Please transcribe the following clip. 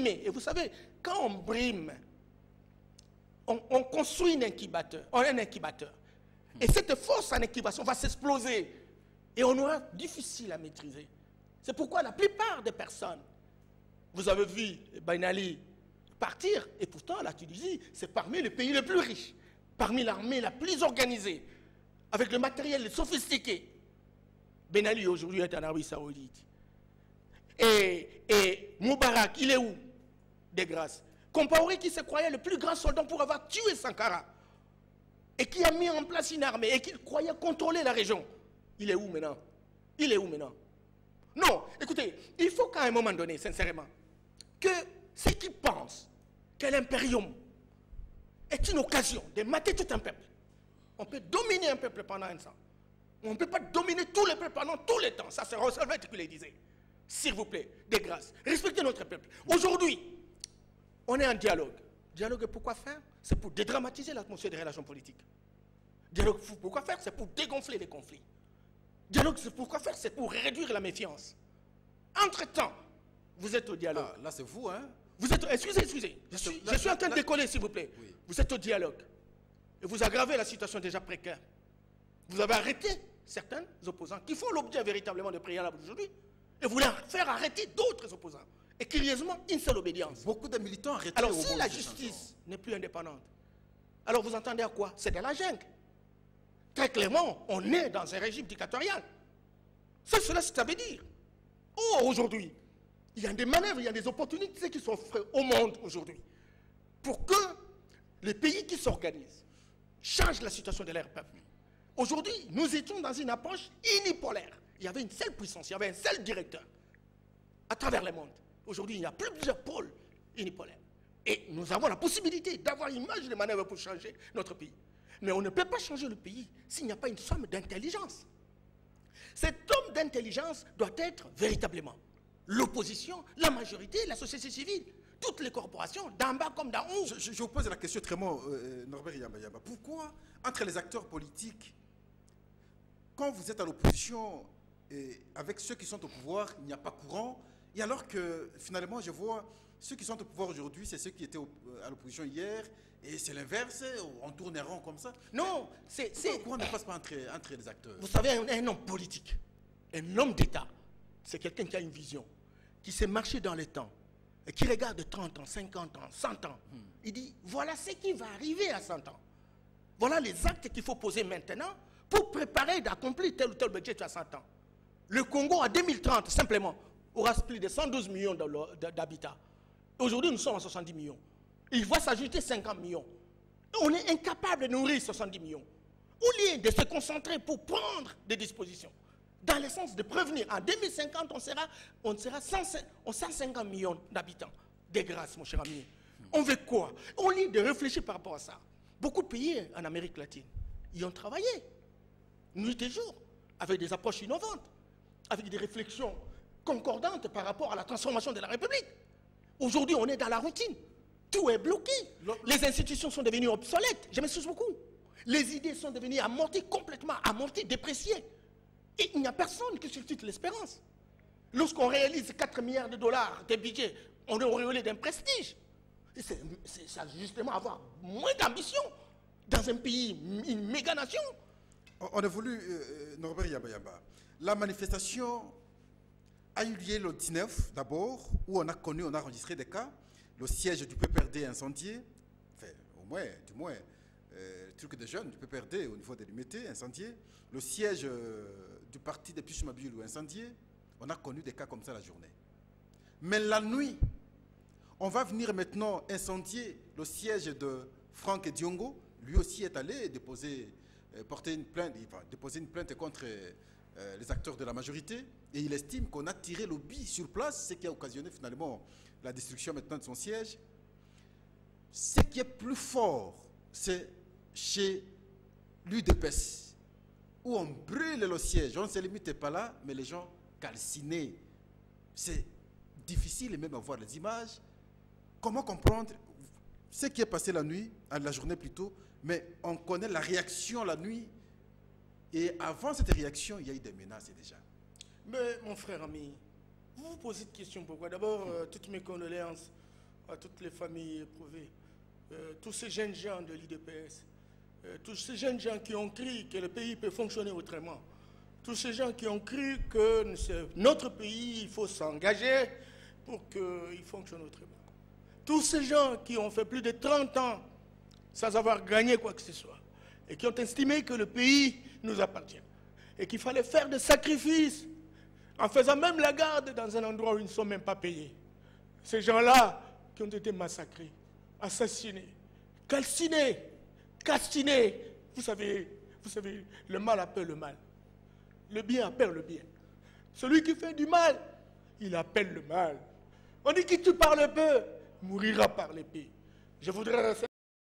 brimer. Et vous savez, quand on brime, on construit un incubateur. Et cette force en incubation va s'exploser. Et on aura difficile à maîtriser. C'est pourquoi la plupart des personnes, vous avez vu Ben Ali partir, et pourtant la Tunisie, c'est parmi les pays les plus riches, parmi l'armée la plus organisée, avec le matériel sophistiqué. Ben Ali aujourd'hui est en Arabie Saoudite. Et Moubarak, il est où? De grâce. Compaoré qui se croyait le plus grand soldat pour avoir tué Sankara, et qui a mis en place une armée, et qui croyait contrôler la région. Il est où maintenant? Il est où maintenant? Non, écoutez, il faut qu'à un moment donné, sincèrement, que ceux qui pensent que l'impérium est une occasion de mater tout un peuple. On peut dominer un peuple pendant un temps. On ne peut pas dominer tous les peuples pendant tout le temps. Ça, c'est Roosevelt qui le disait. S'il vous plaît, de grâce, respectez notre peuple. Aujourd'hui, on est en dialogue. Dialogue, pourquoi faire? C'est pour dédramatiser l'atmosphère des relations politiques. Dialogue, pourquoi faire? C'est pour dégonfler les conflits. Dialogue, c'est pourquoi faire? C'est pour réduire la méfiance. Entre-temps, vous êtes au dialogue. Ah, là, c'est vous, hein? Vous êtes, excusez. Je suis en train de décoller, s'il vous plaît. Oui. Vous êtes au dialogue. Et vous aggravez la situation déjà précaire. Vous avez arrêté certains opposants qui font l'objet véritablement de préalable aujourd'hui. Et vous voulez faire arrêter d'autres opposants. Et curieusement, une seule obédience. Beaucoup de militants arrêtés. Alors, si la justice n'est plus indépendante, alors vous entendez à quoi? C'est de la jungle. Très clairement, on est dans un régime dictatorial. C'est cela que ça veut dire. Oh, aujourd'hui, il y a des manœuvres, il y a des opportunités qui s'offrent au monde aujourd'hui pour que les pays qui s'organisent changent la situation de leur peuple. Aujourd'hui, nous étions dans une approche unipolaire. Il y avait une seule puissance, il y avait un seul directeur à travers le monde. Aujourd'hui, il y a plusieurs pôles unipolaires. Et nous avons la possibilité d'avoir une marge de manœuvre pour changer notre pays. Mais on ne peut pas changer le pays s'il n'y a pas une somme d'intelligence. Cet homme d'intelligence doit être véritablement l'opposition, la majorité, la société civile, toutes les corporations, d'en bas comme d'en haut. Je vous pose la question très Norbert Yamba. Pourquoi, entre les acteurs politiques, quand vous êtes à l'opposition, avec ceux qui sont au pouvoir, il n'y a pas courant, et alors que finalement, je vois, ceux qui sont au pouvoir aujourd'hui, c'est ceux qui étaient à l'opposition hier, et c'est l'inverse, on tourne rond comme ça. Non, le courant ne passe pas entre les acteurs. Vous savez, un homme politique, un homme d'État, c'est quelqu'un qui a une vision, qui sait marcher dans les temps, et qui regarde 30 ans, 50 ans, 100 ans. Il dit, voilà ce qui va arriver à 100 ans. Voilà les actes qu'il faut poser maintenant pour préparer d'accomplir tel ou tel budget à 100 ans. Le Congo, en 2030, simplement, aura plus de 112 millions d'habitants. Aujourd'hui, nous sommes à 70 millions. Il va s'ajouter 50 millions. Et on est incapable de nourrir 70 millions. Au lieu de se concentrer pour prendre des dispositions, dans le sens de prévenir, en 2050, on sera 150 millions d'habitants. De grâce, mon cher ami. On veut quoi? Au lieu de réfléchir par rapport à ça, beaucoup de pays en Amérique latine, ils ont travaillé, nuit et jour, avec des approches innovantes, avec des réflexions concordantes par rapport à la transformation de la République. Aujourd'hui, on est dans la routine. Tout est bloqué. Les institutions sont devenues obsolètes. Je m'excuse beaucoup. Les idées sont devenues amorties, complètement amorties, dépréciées. Et il n'y a personne qui suscite l'espérance. Lorsqu'on réalise 4 milliards de dollars de budget, on est auréolé d'un prestige. C'est justement avoir moins d'ambition dans un pays, une méga nation. On a voulu, Norbert Yamba. La manifestation a eu lieu le 19 d'abord, où on a enregistré des cas. Le siège du PPRD incendié, enfin, du moins, le truc des jeunes du PPRD au niveau des limités incendié. Le siège du parti de Pichumabiulu incendié. On a connu des cas comme ça la journée. Mais la nuit, on va venir maintenant incendier le siège de Franck Diongo. Lui aussi est allé porter une plainte contre les acteurs de la majorité. Et il estime qu'on a tiré le billet sur place, ce qui a occasionné finalement la destruction maintenant de son siège. Ce qui est plus fort, c'est chez l'UDPS, où on brûle le siège. On ne se limite pas là, mais les gens calcinés. C'est difficile même à voir les images. Comment comprendre ce qui est passé la nuit, la journée plutôt, mais on connaît la réaction la nuit. Et avant cette réaction, il y a eu des menaces déjà. Mais mon frère ami, vous vous posez cette question pourquoi? D'abord, toutes mes condoléances à toutes les familles éprouvées, tous ces jeunes gens de l'IDPS, tous ces jeunes gens qui ont cru que le pays peut fonctionner autrement, tous ces gens qui ont cru que notre pays, il faut s'engager pour qu'il fonctionne autrement. Tous ces gens qui ont fait plus de 30 ans sans avoir gagné quoi que ce soit et qui ont estimé que le pays nous appartient et qu'il fallait faire des sacrifices en faisant même la garde dans un endroit où ils ne sont même pas payés. Ces gens-là qui ont été massacrés, assassinés, calcinés, castinés. Vous savez, le mal appelle le mal. Le bien appelle le bien. Celui qui fait du mal, il appelle le mal. On dit qui tue par le peu, mourira par l'épée. Je voudrais refaire